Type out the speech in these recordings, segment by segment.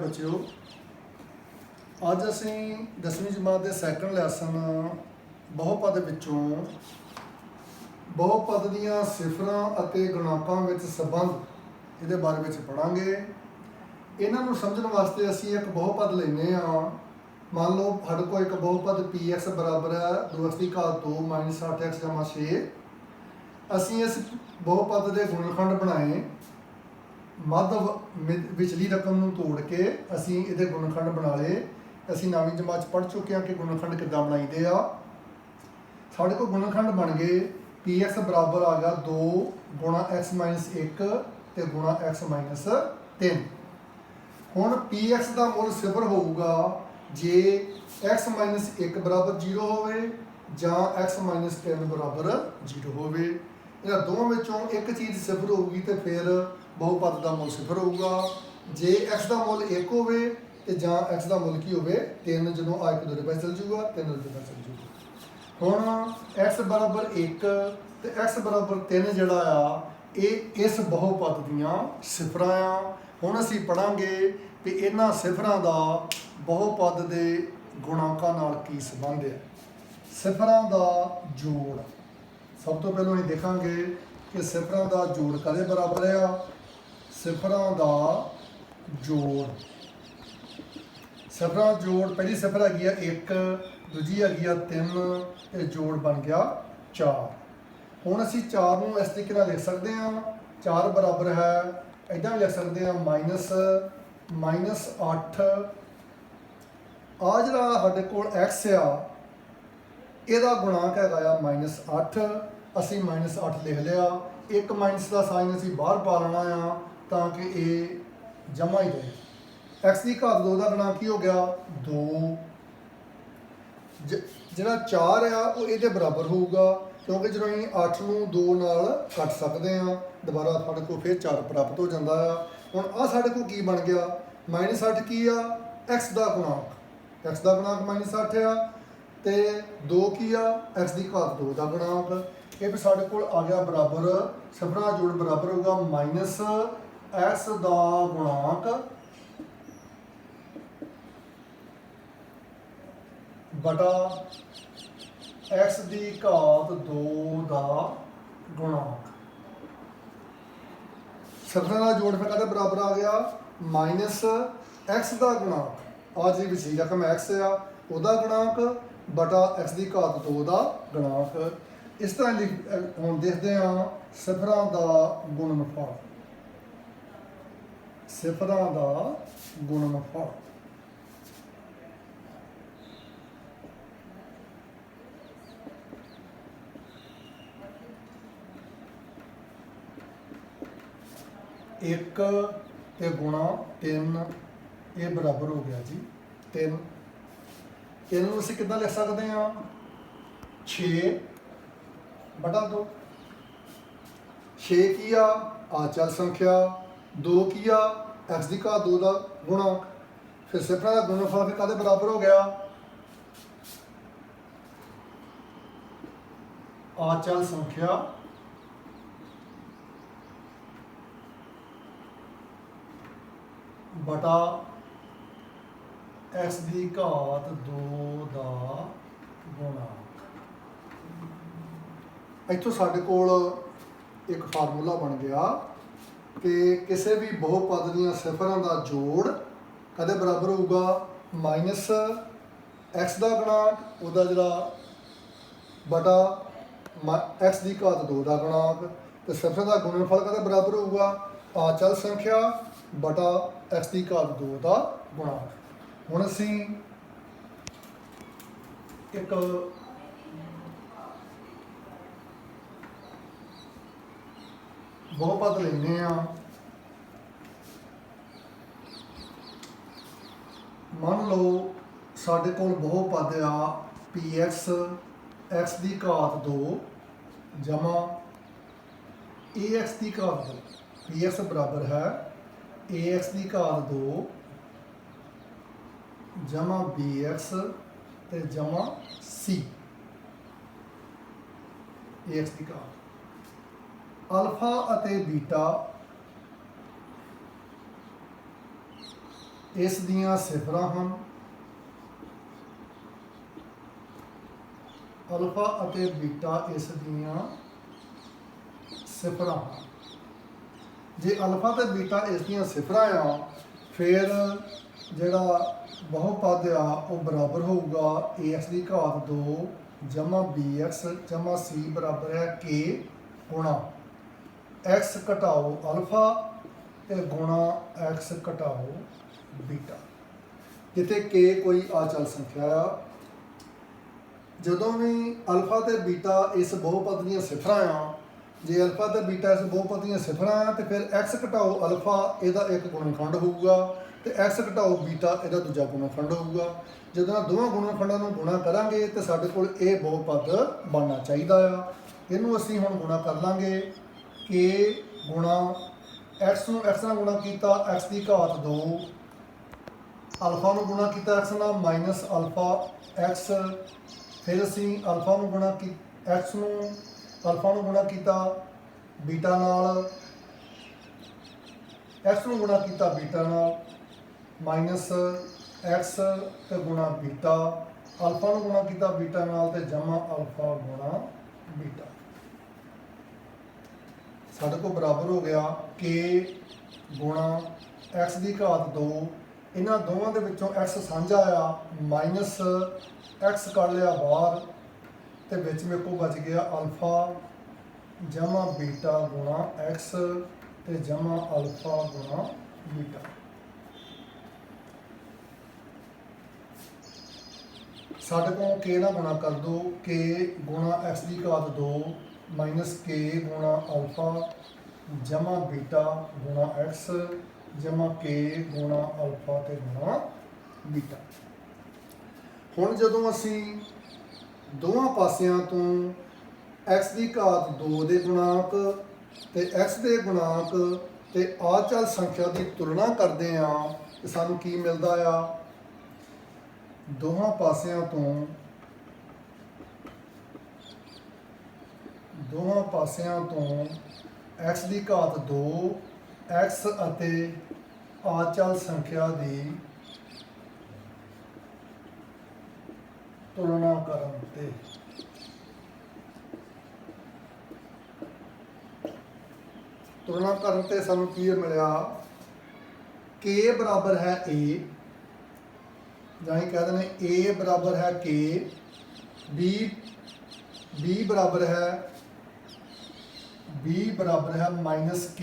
बच्चों अज असी 10वीं जमात के सैकंड लैसन बहुपद विचों बहुपद दीयां सिफरां अते गुणाकां विच संबंध इहदे बारे में पढ़ांगे। इन्हां नूं समझण वास्ते असी एक बहुपद लैने आ। मान लो साडे कोल एक बहुपद पी एक्स बराबर है 2x की घात 2 माइनस 8x जमा 6। असी इस बहुपद के गुणनखंड बनाए, मध्य विचली रकम नूं तोड़ के असी इहदे गुणनखंड बना लए। असी 9वीं जमात पढ़ चुके हैं कि गुणनखंड किद्दां बनाईदे आ। साडे कोल गुणनखंड बन गए पी एक्स बराबर आ गया 2 गुणा एक्स माइनस 1 ते गुणा एक्स माइनस 3। हुण पी एक्स का मुल सिफर होगा जे एक्स माइनस 1 बराबर 0 होवे जां एक्स माइनस 3 बराबर 0 होवे। इन्हां दोवां विचों एक चीज़ सिफर होगी तो फिर बहुपद का मुल सिफर होगा। जे एक्स का मुल 1 होवे ते जां एक्स का मुल की होवे 3, जो आ 1 2 पास चल जूगा 3 2 पास चल जूगा। हुण एक्स बराबर 1 ते एक्स बराबर 3 जिहड़ा आ ये इस बहुपद दीयां सिफरां आ। हुण असीं पढ़ांगे कि इन्हां सिफरां दा बहुपद दे गुणांकां नाल की संबंध है। सिफरां दा जोड़ सब तो पहलों असीं देखांगे कि सिफरां दा जोड़ कदे बराबर है। सिफरां दा जोड़, सिफरां जोड़ पहली सिफर हैगी आ 1, दूजी हैगी आ 3 ते जोड़ बन गया 4। हुण असीं 4 नूं इस तरीके नाल लिख सकते हैं। 4 बराबर है इदां लिख सकते हैं माइनस 8 आ जिहड़ा साडे कोल एक्स आ इहदा गुणांक हैगा माइनस 8। असीं माइनस 8 लिख लिया। एक माइनस का साइन असीं बाहर पा लेना आ ताकि ये जमा ही रहे। एक्स की घात 2 का गुणांक की हो गया 2। जिहड़ा 4 आ वो इहदे बराबर होगा क्योंकि जो असीं 8 नूं 2 नाल कट सकते हैं दोबारा साडे कोल फिर 4 प्राप्त हो जाता है। हुण आ साडे कोल की बन गया माइनस 8 की आ एक्स का गुणांक, एक्स का गुणांक माइनस 8 आ ते 2 की आ एक्स की घात 2 का गुणांक। ये फिर साडे कोल आ गया बराबर, सिफरां जोड़ बराबर होगा माइनस एक्स का गुणांक बटा एक्स की घात 2 का गुणांक। सिफरां का जोड़ फिर कहते बराबर आ गया माइनस एक्स का गुणांक आ जी विचली रकम एक्स आ उहदा गुणांक बटा एक्स की घात 2 का गुणांक। इस तरह लिख हम देखते हैं सिफरां का गुणनफल। सिफरां का गुणनफल एक ते गुणा 3 ये बराबर हो गया जी 3। इन्हूं असीं किद्दां लिख सकते हैं 6 बटा 2। 6 की आ चल संख्या, 2 की आ एक्स की घात 2 का गुणांक। फिर सिफरां का गुणनफल फिर कहदे बराबर हो गया आ चल संख्या बटा एक्स की घात 2 का गुणांक। इत्थों साडे कोल एक फार्मूला बन गया कि किसी भी बहुपद दीयां सिफरां का जोड़ कदे बराबर होगा माइनस एक्स का गुणांक उहदा जिहड़ा बटा एक्स की घात 2 का गुणांक तो सिफरां का गुणनफल कदे बराबर होगा आ चल संख्या बटा एक्स की घात 2 का गुणांक। हुण असीं एक बहुपद लेने आ। मान लो साडे कोल बहुपद आ पी एक्स एक्स की घात 2 जमा ए एक्स की घात 2। पी एक्स बराबर है ए एक्स की घात 2 जमा बी एक्स ते जमा सी ए एक्स की घात। अल्फा अते बीटा ਇਸ ਦੀਆਂ ਸਿਫਰਾਂ ਹਨ। ਅਲਫਾ ਅਤੇ ਬੀਟਾ ਇਸ ਦੀਆਂ ਸਿਫਰਾਂ ਹਨ। ਜੇ ਅਲਫਾ ਤੇ ਬੀਟਾ ਇਸ ਦੀਆਂ ਸਿਫਰਾਂ ਆ, ਫਿਰ ਜਿਹੜਾ ਬਹੁਪਦ ਆ ਉਹ ਬਰਾਬਰ ਹੋਊਗਾ ax ਦੀ ਘਾਤ 2 ਜਮਾ bx ਜਮਾ c ਬਰਾਬਰ ਹੈ k ਗੁਣਾ x ਘਟਾਓ ਅਲਫਾ ਤੇ ਗੁਣਾ x ਘਟਾਓ ਬੀਟਾ, ਜਿੱਥੇ k ਕੋਈ ਅਚਲ ਸੰਖਿਆ ਆ। ਜਦੋਂ ਵੀ ਅਲਫਾ ਤੇ ਬੀਟਾ ਇਸ ਬਹੁਪਦ ਦੀਆਂ ਸਿਫਰਾਂ ਆ, ਜੇ ਅਲਫਾ ਤੇ ਬੀਟਾ ਇਸ ਬਹੁਪਦ ਦੀਆਂ ਸਿਫਰਾਂ ਆ ਤੇ ਫਿਰ x ਘਟਾਓ ਅਲਫਾ ਇਹਦਾ ਇੱਕ ਗੁਣਨਖੰਡ ਹੋਊਗਾ ਤੇ x ਘਟਾਓ ਬੀਟਾ ਇਹਦਾ ਦੂਜਾ ਗੁਣਨਖੰਡ ਹੋਊਗਾ। ਜਦੋਂ ਇਹ ਦੋਵਾਂ ਗੁਣਨਖੰਡਾਂ ਨੂੰ ਗੁਣਾ ਕਰਾਂਗੇ ਤੇ ਸਾਡੇ ਕੋਲ ਇਹ ਬਹੁਪਦ ਬਣਨਾ ਚਾਹੀਦਾ ਆ। ਇਹਨੂੰ ਅਸੀਂ ਹੁਣ ਗੁਣਾ ਕਰ ਲਾਂਗੇ k ਗੁਣਾ x ਨੂੰ x ਨਾਲ ਗੁਣਾ ਕੀਤਾ x ਦੀ ਘਾਤ 2, ਅਲਫਾ ਨੂੰ ਗੁਣਾ ਕੀਤਾ x ਨਾਲ ਮਾਈਨਸ ਅਲਫਾ x, ਫਿਰ ਅਸੀਂ ਅਲਫਾ ਨੂੰ ਗੁਣਾ x ਨੂੰ ਅਲਫਾ ਨੂੰ ਗੁਣਾ ਕੀਤਾ ਬੀਟਾ ਨਾਲ, x ਨੂੰ ਗੁਣਾ ਕੀਤਾ ਬੀਟਾ ਨਾਲ ਮਾਈਨਸ x ਤੇ ਗੁਣਾ ਬੀਟਾ, ਅਲਫਾ ਨੂੰ ਗੁਣਾ ਕੀਤਾ ਬੀਟਾ ਨਾਲ ਤੇ ਜਮਾ ਅਲਫਾ ਗੁਣਾ ਬੀਟਾ। ਸਾਡੇ ਕੋਲ ਬਰਾਬਰ ਹੋ ਗਿਆ k ਗੁਣਾ x ਦੀ ਘਾਤ 2, ਇਹਨਾਂ ਦੋਵਾਂ ਦੇ ਵਿੱਚੋਂ x ਸਾਂਝਾ ਆ, ਮਾਈਨਸ x ਕੱਢ ਲਿਆ ਬਾਹਰ ਤੇ ਵਿੱਚ ਮੇਰੇ ਕੋਲ ਬਚ ਗਿਆ ਅਲਫਾ ਜਮਾ ਬੀਟਾ ਗੁਣਾ x ਤੇ ਜਮਾ ਅਲਫਾ ਗੁਣਾ ਬੀਟਾ। ਸਾਡੇ ਕੋਲ k ਨਾਲ ਗੁਣਾ ਕਰ ਦੋ, k ਗੁਣਾ x ਦੀ ਘਾਤ 2 ਮਾਈਨਸ k ਗੁਣਾ ਅਲਫਾ ਜਮਾ ਬੀਟਾ ਗੁਣਾ x ਜਮਾ k ਗੁਣਾ ਅਲਫਾ ਤੇ ਗੁਣਾ ਬੀਟਾ। ਹੁਣ ਜਦੋਂ ਅਸੀਂ ਦੋਵਾਂ ਪਾਸਿਆਂ ਤੋਂ x ਦੀ ਘਾਤ 2 ਦੇ ਗੁਣਾਂਕ ਤੇ x ਦੇ ਗੁਣਾਂਕ ਤੇ ਅਚਲ ਸੰਖਿਆ ਦੀ ਤੁਲਨਾ ਕਰਦੇ ਆ ਤੇ ਸਾਨੂੰ ਕੀ ਮਿਲਦਾ ਆ? ਦੋਹਾਂ ਪਾਸਿਆਂ ਤੋਂ x ਦੀ ਘਾਤ 2 x ਅਤੇ ਅਚਲ ਸੰਖਿਆ ਦੀ ਤੁਲਨਾ ਕਰਨ ਤੇ ਸਾਨੂੰ ਕੀ ਮਿਲਿਆ? k ਬਰਾਬਰ ਹੈ a, ਜਾਂ ਇਹ ਕਹਿ ਦਿੰਦੇ a ਬਰਾਬਰ ਹੈ k, b ਬਰਾਬਰ ਹੈ ਮਾਈਨਸ k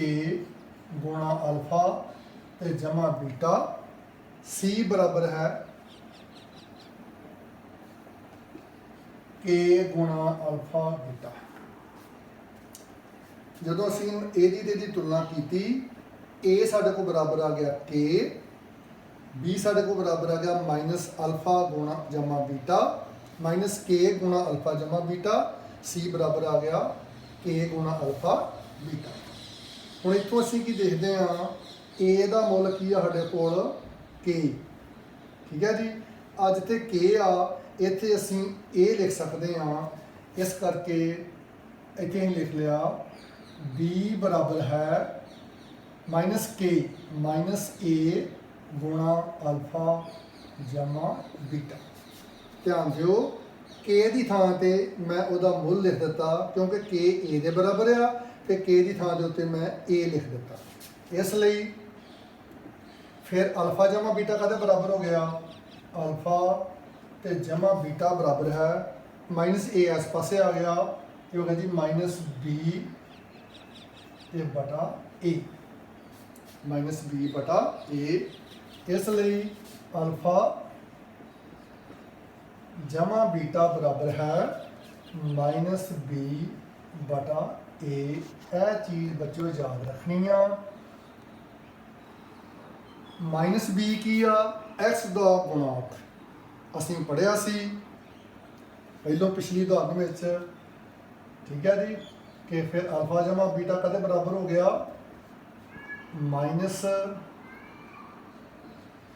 ਗੁਣਾ ਅਲਫਾ ਤੇ ਜਮਾ ਬੀਟਾ, c ਬਰਾਬਰ ਹੈ k ਗੁਣਾ ਅਲਫਾ ਬੀਟਾ। ਜਦੋਂ ਅਸੀਂ ਇਹਦੀ ਤੁਲਨਾ ਕੀਤੀ, a ਸਾਡੇ ਕੋਲ ਬਰਾਬਰ ਆ ਗਿਆ k, b ਸਾਡੇ ਕੋਲ ਬਰਾਬਰ ਆ ਗਿਆ ਮਾਈਨਸ ਅਲਫਾ ਗੁਣਾ ਜਮਾ ਬੀਟਾ, ਮਾਈਨਸ k ਗੁਣਾ ਅਲਫਾ ਜਮਾ ਬੀਟਾ, c ਬਰਾਬਰ ਆ ਗਿਆ k ਗੁਣਾ ਅਲਫਾ ਬੀਟਾ। ਹੁਣ ਇੱਥੋਂ ਅਸੀਂ ਕੀ ਦੇਖਦੇ ਹਾਂ? a ਦਾ ਮੁੱਲ ਕੀ ਆ ਸਾਡੇ ਕੋਲ? k, ਠੀਕ ਹੈ ਜੀ। ਅੱਜ ਤੇ k ਆ, ਇੱਥੇ ਅਸੀਂ a ਲਿਖ ਸਕਦੇ ਹਾਂ, ਇਸ ਕਰਕੇ ਇੱਥੇ ਅਸੀਂ ਲਿਖ ਲਿਆ b ਬਰਾਬਰ ਹੈ ਮਾਈਨਸ k ਮਾਈਨਸ a ਗੁਣਾ ਅਲਫਾ ਜਮਾ ਬੀਟਾ। ਧਿਆਨ ਦਿਓ, k ਦੀ ਥਾਂ ਤੇ ਮੈਂ ਉਹਦਾ ਮੁੱਲ ਲਿਖ ਦਿੱਤਾ ਕਿਉਂਕਿ k a ਦੇ ਬਰਾਬਰ ਆ, ਤੇ k ਦੀ ਥਾਂ ਦੇ ਉੱਤੇ ਮੈਂ a ਲਿਖ ਦਿੱਤਾ। ਇਸ ਲਈ ਫਿਰ ਅਲਫਾ ਜਮਾ ਬੀਟਾ ਕਾਹਦੇ ਬਰਾਬਰ ਹੋ ਗਿਆ? ਅਲਫਾ ਤੇ ਜਮਾ ਬੀਟਾ ਬਰਾਬਰ ਹੈ ਮਾਈਨਸ a ਇਸ ਪਾਸੇ ਆ ਗਿਆ, ਇਹ ਹੋ ਗਿਆ ਜੀ ਮਾਈਨਸ b ਤੇ ਬਟਾ a, ਮਾਈਨਸ b ਬਟਾ a। ਇਸ ਲਈ ਅਲਫਾ ਜਮਾ ਬੀਟਾ ਬਰਾਬਰ ਹੈ ਮਾਈਨਸ b ਬਟਾ a। ਇਹ ਚੀਜ਼ ਬੱਚਿਓ ਯਾਦ ਰੱਖਣੀ ਆ। ਮਾਈਨਸ b ਕੀ ਆ? x ਦਾ ਗੁਣਾਂਕ ਅਸੀਂ ਪੜ੍ਹਿਆ ਸੀ ਪਹਿਲੋਂ ਪਿਛਲੀ ਉਦਾਹਰਨ ਵਿੱਚ, ਠੀਕ ਹੈ ਜੀ। ਕਿ ਫਿਰ ਅਲਫਾ ਜਮਾ ਬੀਟਾ ਕਦੇ ਬਰਾਬਰ ਹੋ ਗਿਆ? ਮਾਈਨਸ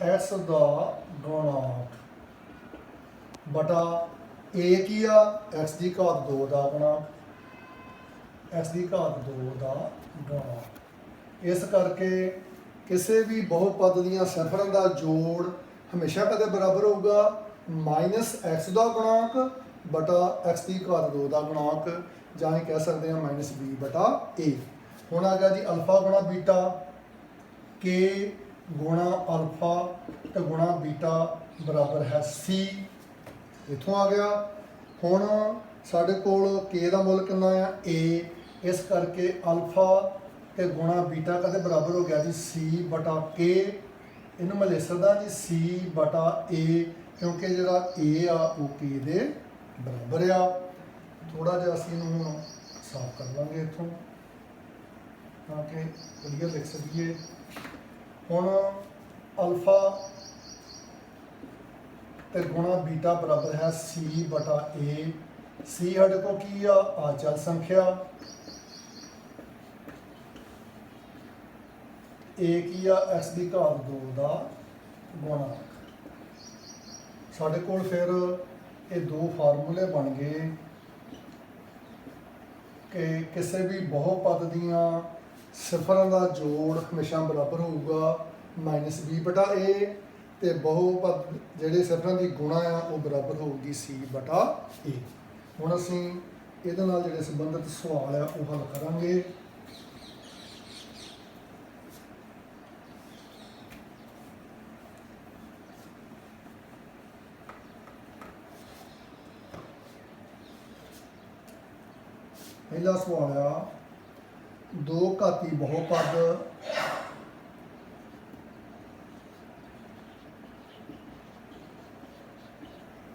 x ਦਾ ਗੁਣਾਂਕ ਬਟਾ a ਕੀ ਆ? x ਦੀ ਘਾਤ 2 ਦਾ ਗੁਣਾਂਕ, x ਦੀ ਘਾਤ 2 ਦਾ ਗੁਣਾਂਕ। ਇਸ ਕਰਕੇ ਕਿਸੇ ਵੀ ਬਹੁਪਦ ਦੀਆਂ ਸਿਫਰਾਂ ਦਾ ਜੋੜ ਹਮੇਸ਼ਾ ਕਦੇ ਬਰਾਬਰ ਹੋਊਗਾ -x ਦਾ ਗੁਣਾਂਕ ਬਟਾ x ਦੀ ਘਾਤ 2 ਦਾ ਗੁਣਾਂਕ, ਜਾਂ ਇਹ ਕਹਿ ਸਕਦੇ ਹਾਂ -b ਬਟਾ a। ਹੁਣ ਆ ਗਿਆ ਜੀ ਅਲਫਾ ਗੁਣਾ ਬੀਟਾ, k ਗੁਣਾ ਅਲਫਾ ਤੇ ਗੁਣਾ ਬੀਟਾ ਬਰਾਬਰ ਹੈ c। ਇੱਥੋਂ ਆ ਗਿਆ। ਹੁਣ ਸਾਡੇ ਕੋਲ k ਦਾ ਮੁੱਲ ਕਿੰਨਾ ਆ a, ਇਸ ਕਰਕੇ ਅਲਫਾ ਤੇ ਗੁਣਾ ਬੀਟਾ ਕਦੇ ਬਰਾਬਰ ਹੋ ਗਿਆ ਜੀ c ਬਟਾ k। ਇਹਨੂੰ ਮੈਂ ਲਿਖ ਸਕਦਾ ਜੀ c ਬਟਾ a, ਕਿਉਂਕਿ ਜਿਹੜਾ a ਆ ਉਹ k ਦੇ ਬਰਾਬਰ ਆ। ਥੋੜਾ ਜਿਹਾ ਅਸੀਂ ਇਹਨੂੰ ਹੁਣ ਸਾਫ਼ ਕਰ ਲਾਂਗੇ ਇੱਥੋਂ ਤਾਂ ਕਿ ਵਧੀਆ ਲਿਖ ਸਕੀਏ। ਹੁਣ ਅਲਫਾ ਤੇ ਗੁਣਾ ਬੀਟਾ ਬਰਾਬਰ ਹੈ c ਬਟਾ a। c ਸਾਡੇ ਕੋਲ ਕੀ ਆ ਅਚਲ ਸੰਖਿਆ, a ਕੀ ਆ x ਦੀ ਘਾਤ 2 ਦਾ ਗੁਣਾਂਕ। ਸਾਡੇ ਕੋਲ ਫਿਰ ਇਹ ਦੋ ਫਾਰਮੂਲੇ ਬਣ ਗਏ ਕਿ ਕਿਸੇ ਵੀ ਬਹੁਪਦ ਦੀਆਂ ਸਿਫਰਾਂ ਦਾ ਜੋੜ ਹਮੇਸ਼ਾ ਬਰਾਬਰ ਹੋਊਗਾ -b ਬਟਾ a, ਤੇ ਬਹੁਪਦ ਜਿਹੜੇ ਸਿਫਰਾਂ ਦੀ ਗੁਣਾ ਆ ਉਹ ਬਰਾਬਰ ਹੋਊਗੀ c ਬਟਾ a। ਹੁਣ ਅਸੀਂ ਇਹਦੇ ਨਾਲ ਜਿਹੜੇ ਸੰਬੰਧਿਤ ਸਵਾਲ ਆ ਉਹ ਹੱਲ ਕਰਾਂਗੇ। ਪਹਿਲਾ ਸਵਾਲ ਆ ਦੋ ਘਾਤੀ ਬਹੁਪਦ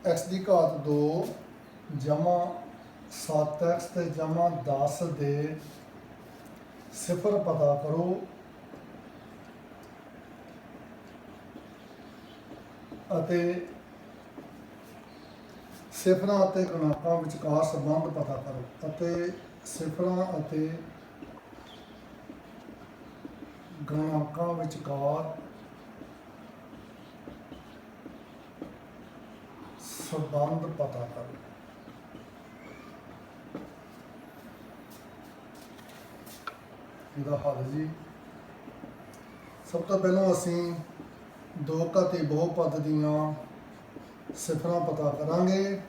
x ਦੀ ਘਾਤ 2 ਜਮਾ 7x ਤੇ ਜਮਾ 10 ਦੇ ਸਿਫਰ ਪਤਾ ਕਰੋ ਅਤੇ ਸਿਫਰਾਂ ਅਤੇ ਗੁਣਾਂਕਾਂ ਵਿਚਕਾਰ ਸੰਬੰਧ ਪਤਾ ਕਰੋ, ਅਤੇ ਸਿਫਰਾਂ ਅਤੇ ਗੁਣਾਂਕਾਂ ਵਿਚਕਾਰ ਸੰਬੰਧ ਪਤਾ ਕਰੋ। ਇਹਦਾ ਹੱਲ ਜੀ, ਸਭ ਤੋਂ ਪਹਿਲਾਂ ਅਸੀਂ ਦੋ ਘਾਤੀ ਬਹੁਪਦ ਦੀਆਂ ਸਿਫਰਾਂ ਪਤਾ ਕਰਾਂਗੇ।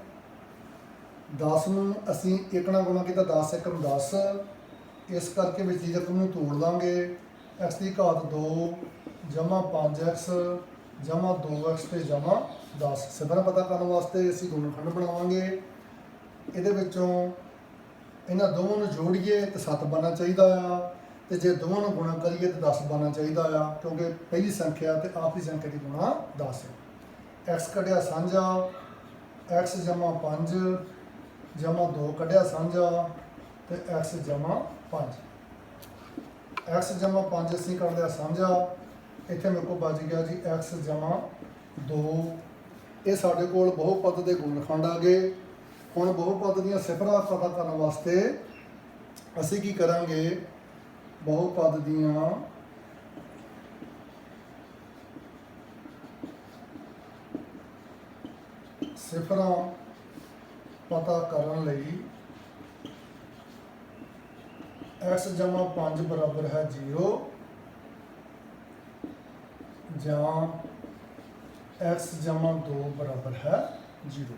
10 ਨੂੰ ਅਸੀਂ 1 ਨਾਲ ਗੁਣਾ ਕੀਤਾ, 10 1 ਨੂੰ 10, ਇਸ ਕਰਕੇ ਵਿੱਚ ਦੀ ਰਕਮ ਨੂੰ ਤੋੜ ਲਾਂਗੇ। x ਦੀ ਘਾਤ 2 ਜਮਾ 5x ਜਮਾ 2x ਤੇ ਜਮਾ 10। ਸਿਫਰਾਂ ਪਤਾ ਕਰਨ ਵਾਸਤੇ ਅਸੀਂ ਗੁਣਨਖੰਡ ਬਣਾਵਾਂਗੇ। ਇਹਦੇ ਵਿੱਚੋਂ ਇਹਨਾਂ ਦੋਵਾਂ ਨੂੰ ਜੋੜੀਏ ਤੇ 7 ਬਣਨਾ ਚਾਹੀਦਾ ਆ, ਤੇ ਜੇ ਦੋਵਾਂ ਨੂੰ ਗੁਣਾ ਕਰੀਏ ਤੇ 10 ਬਣਨਾ ਚਾਹੀਦਾ ਆ, ਕਿਉਂਕਿ ਪਹਿਲੀ ਸੰਖਿਆ ਤੇ ਆਖਰੀ ਸੰਖਿਆ ਦੀ ਗੁਣਾ 10 ਹੈ। x ਕੱਢਿਆ ਸਾਂਝਾ, x ਜਮਾ 5 ਜਮਾ 2 ਕੱਢਿਆ ਸਾਂਝਾ ਤੇ x ਜਮਾ 5। x ਜਮਾ 5 ਅਸੀਂ ਕੱਢ ਲਿਆ ਸਾਂਝਾ, ਇੱਥੇ ਮੇਰੇ ਕੋਲ ਬਚ ਗਿਆ ਜੀ x ਜਮਾ 2। ਇਹ ਸਾਡੇ ਕੋਲ ਬਹੁਪਦ ਦੇ ਗੁਣਨਖੰਡ ਆ ਗਏ। ਹੁਣ ਬਹੁਪਦ ਦੀਆਂ ਸਿਫਰਾਂ ਪਤਾ ਕਰਨ ਵਾਸਤੇ ਅਸੀਂ ਕੀ ਕਰਾਂਗੇ, ਬਹੁਪਦ ਦੀਆਂ ਸਿਫਰਾਂ ਪਤਾ ਕਰਨ ਲਈ x ਜਮਾ 5 ਬਰਾਬਰ ਹੈ 0 ਜਾਂ x ਜਮਾ 2 ਬਰਾਬਰ ਹੈ 0।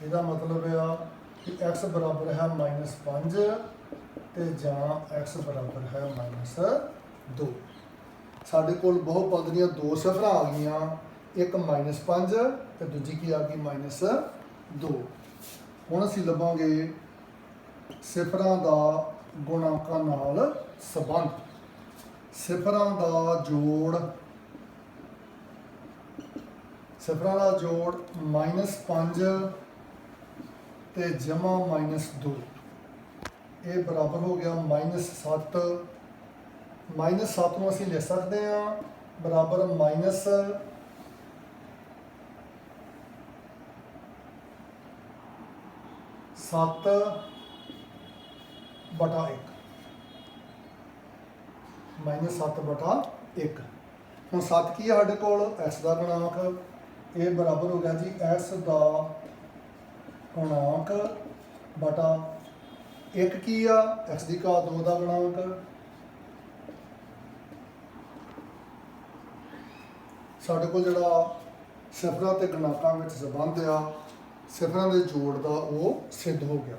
ਇਹਦਾ ਮਤਲਬ ਆ ਕਿ x ਬਰਾਬਰ ਹੈ -5 ਤੇ ਜਾਂ x ਬਰਾਬਰ ਹੈ -2। ਸਾਡੇ ਕੋਲ ਬਹੁਪਦ ਦੀਆਂ ਦੋ ਸਿਫਰਾਂ ਆ ਗਈਆਂ, ਇੱਕ -5 ਤੇ ਦੂਜੀ ਕੀ ਆ ਗਈ -2। ਹੁਣ ਅਸੀਂ ਲੱਭਾਂਗੇ ਸਿਫਰਾਂ ਦਾ ਗੁਣਾਂਕਾਂ ਨਾਲ ਸੰਬੰਧ। ਸਿਫਰਾਂ ਦਾ ਜੋੜ -5 ਤੇ ਜਮਾ -2, ਇਹ ਬਰਾਬਰ ਹੋ ਗਿਆ -7। -7 ਨੂੰ ਅਸੀਂ ਲਿਖ ਸਕਦੇ ਹਾਂ ਬਰਾਬਰ -7 ਬਟਾ 1, -7 ਬਟਾ 1। ਹੁਣ 7 ਕੀ ਹੈ ਸਾਡੇ ਕੋਲ, x ਦਾ ਗੁਣਾਂਕ, ਇਹ ਬਰਾਬਰ ਹੋ ਗਿਆ ਜੀ x ਦਾ ਗੁਣਾਂਕ ਬਟਾ 1 ਕੀ ਆ, x ਦੀ ਘਾਤ 2 ਦਾ ਗੁਣਾਂਕ। ਸਾਡੇ ਕੋਲ ਜਿਹੜਾ ਸਿਫਰਾਂ ਤੇ ਗੁਣਾਂਕਾਂ ਵਿੱਚ ਸੰਬੰਧ ਆ ਸਿਫਰਾਂ ਦੇ ਜੋੜ ਦਾ ਉਹ ਸਿੱਧ ਹੋ ਗਿਆ।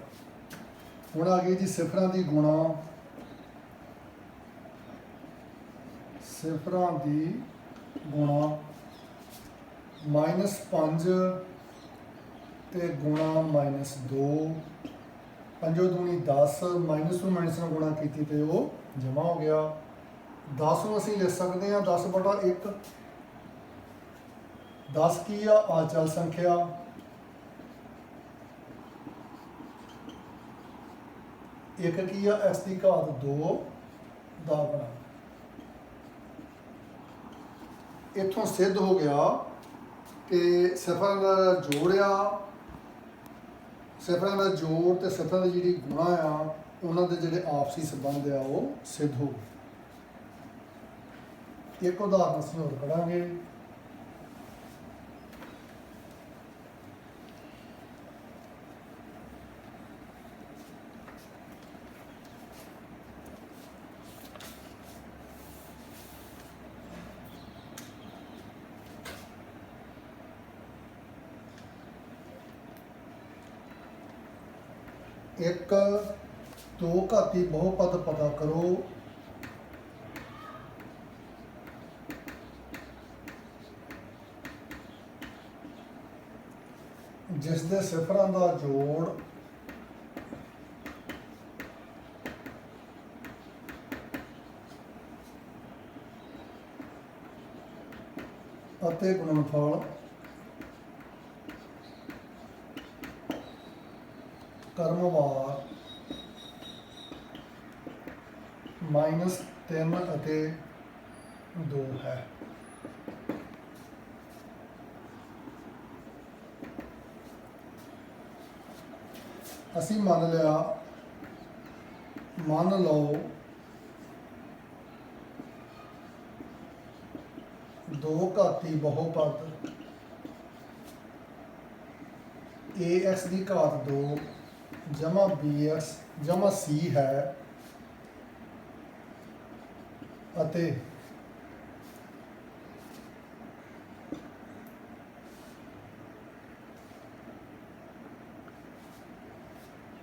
ਹੁਣ ਆ ਗਈ ਜੀ ਸਿਫਰਾਂ ਦੀ ਗੁਣਾ। ਸਿਫਰਾਂ ਦੀ ਗੁਣਾ -5 ਤੇ ਗੁਣਾ -2, 5 दूनी 10, माइनस ਨੂੰ ਮਾਈਨਸ ਨਾਲ ਗੁਣਾ ਕੀਤੀ ਤੇ ਉਹ ਜਮਾ ਹੋ ਗਿਆ। 10 ਨੂੰ ਅਸੀਂ ਲਿਖ ਸਕਦੇ ਹਾਂ 10/1। 10 ਕੀ ਆ ਆਚਲ ਸੰਖਿਆ, ਇੱਕ ਕੀ ਆ x ਦੀ ਘਾਤ 2 ਦਾ ਗੁਣਾ। ਇੱਥੋਂ ਸਿੱਧ ਹੋ ਗਿਆ ਕਿ ਸਿਫਰਾਂ ਦਾ ਜੋੜ ਆ, ਸਿਫਰਾਂ ਦਾ ਜੋੜ ਤੇ ਸਿਫਰਾਂ ਦੀ ਜਿਹੜੀ ਗੁਣਾ ਆ ਉਹਨਾਂ ਦੇ ਜਿਹੜੇ ਆਪਸੀ ਸੰਬੰਧ ਆ ਉਹ ਸਿੱਧ ਹੋ ਗਏ। ਇੱਕ ਉਦਾਹਰਨ ਅਸੀਂ ਹੋਰ ਪੜਾਂਗੇ। ਇੱਕ ਦੋ ਘਾਤੀ ਬਹੁਪਦ ਪਤਾ ਕਰੋ ਜਿਸ ਦੇ ਸਿਫਰਾਂ ਦਾ ਜੋੜ ਅਤੇ ਗੁਣਨਫਲ ਕਰਮਵਾਰ -3 ਅਤੇ 2 ਹੈ। ਅਸੀਂ ਮੰਨ ਲਓ ਦੋ ਘਾਤੀ ਬਹੁਪਦ ax ਦੀ ਘਾਤ 2 ਜਮਾ bx ਜਮਾ c ਹੈ ਅਤੇ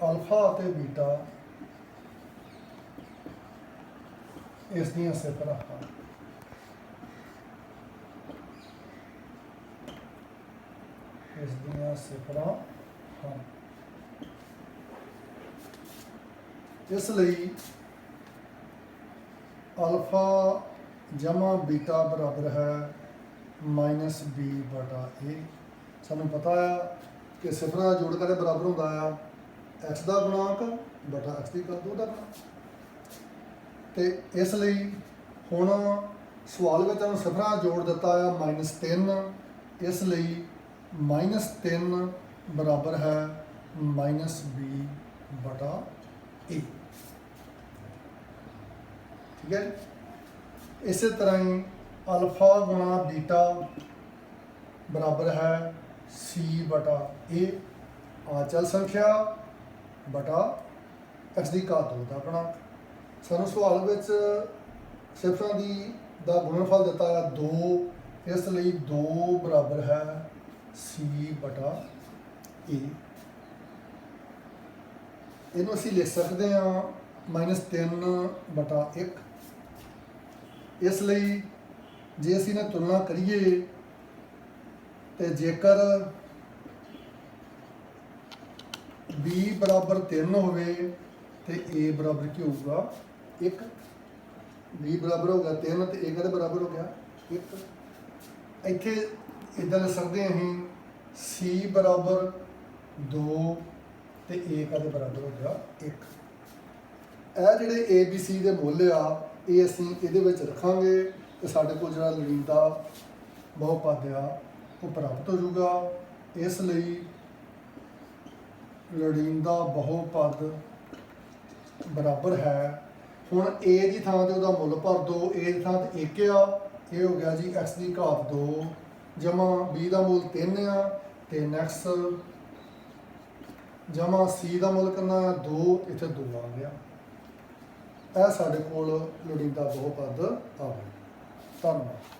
ਅਲਫਾ ਅਤੇ ਬੀਟਾ ਇਸ ਦੀਆਂ ਸਿਫਰਾਂ ਹਨ। ਇਸ ਦੀਆਂ ਸਿਫਰਾਂ ਹਨ। ਇਸ ਲਈ ਅਲਫਾ ਜਮਾ ਬੀਟਾ ਬਰਾਬਰ ਹੈ -b/a। ਸਾਨੂੰ ਪਤਾ ਆ ਕਿ ਸਿਫਰਾਂ ਦਾ ਜੋੜ ਕਦੇ ਬਰਾਬਰ ਹੁੰਦਾ ਆ x ਦਾ ਗੁਣਾਂਕ ਬਟਾ x ਦੀ ਘਾਤ 2 ਦਾ ਗੁਣਾਂਕ। ਤੇ ਇਸ ਲਈ ਹੁਣ ਸਵਾਲ ਵਿੱਚ ਸਾਨੂੰ ਸਿਫਰਾਂ ਦਾ ਜੋੜ ਦਿੱਤਾ ਆ -3, ਇਸ ਲਈ -3 ਬਰਾਬਰ ਹੈ -b/a। ਠੀਕ ਹੈ ਜੀ। ਇਸੇ ਤਰ੍ਹਾਂ ਹੀ ਅਲਫਾ ਗੁਣਾ ਬੀਟਾ ਬਰਾਬਰ ਹੈ c/a। ਆਚਲ ਸੰਖਿਆ ਬਟਾ x ਦੀ ਘਾਤ 2 ਦਾ ਗੁਣਾਂਕ। ਸਾਨੂੰ ਸਵਾਲ ਵਿੱਚ ਸਿਫਰਾਂ ਦਾ ਗੁਣਨਫਲ ਦਿੱਤਾ ਹੈ 2, ਇਸ ਲਈ 2 ਬਰਾਬਰ ਹੈ c/a। ਇਹਨੂੰ ਅਸੀਂ ਲਿਖ ਸਕਦੇ ਹਾਂ -3/1। ਇਸ ਲਈ ਜੇ ਅਸੀਂ ਇਹਨਾਂ ਤੁਲਨਾ ਕਰੀਏ ਤੇ ਜੇਕਰ b ਬਰਾਬਰ 3 ਹੋਵੇ ਤੇ a ਬਰਾਬਰ ਕੀ ਹੋਊਗਾ 1। b ਬਰਾਬਰ ਹੋ ਗਿਆ 3 ਤੇ a ਕਦੇ ਬਰਾਬਰ ਹੋ ਗਿਆ 1। ਇੱਥੇ ਇੱਦਾਂ ਲਿਖ ਸਕਦੇ ਹਾਂ ਅਸੀਂ c ਬਰਾਬਰ 2 ਤੇ a ਕਦੇ ਬਰਾਬਰ ਹੋ ਗਿਆ 1। ਇਹ ਜਿਹੜੇ a b c ਦੇ ਮੁੱਲ ਆ ਇਹ ਅਸੀਂ ਇਹਦੇ ਵਿੱਚ ਰੱਖਾਂਗੇ ਤੇ ਸਾਡੇ ਕੋਲ ਜਿਹੜਾ ਲੋੜੀਂਦਾ ਬਹੁਪਦ ਆ ਉਹ ਪ੍ਰਾਪਤ ਹੋ ਜਾਊਗਾ। ਇਸ ਲਈ ਲੋੜੀਂਦਾ ਬਹੁਪਦ ਬਰਾਬਰ ਹੈ, ਹੁਣ a ਦੀ ਥਾਂ ਤੇ ਉਹਦਾ ਮੁੱਲ ਭਰ ਦਿਓ। a ਦੀ ਥਾਂ ਤੇ 1 ਆ, ਇਹ ਹੋ ਗਿਆ ਜੀ x ਦੀ ਘਾਤ 2 ਜਮਾ b ਦਾ ਮੁੱਲ 3 ਆ 3x ਜਮਾ c ਦਾ ਮੁੱਲ ਕਿੰਨਾ 2, ਇੱਥੇ 2 ਆ ਗਿਆ। ਇਹ ਸਾਡੇ ਕੋਲ ਲੋੜੀਂਦਾ ਬਹੁਪਦ ਆ ਗਿਆ। ਧੰਨਵਾਦ।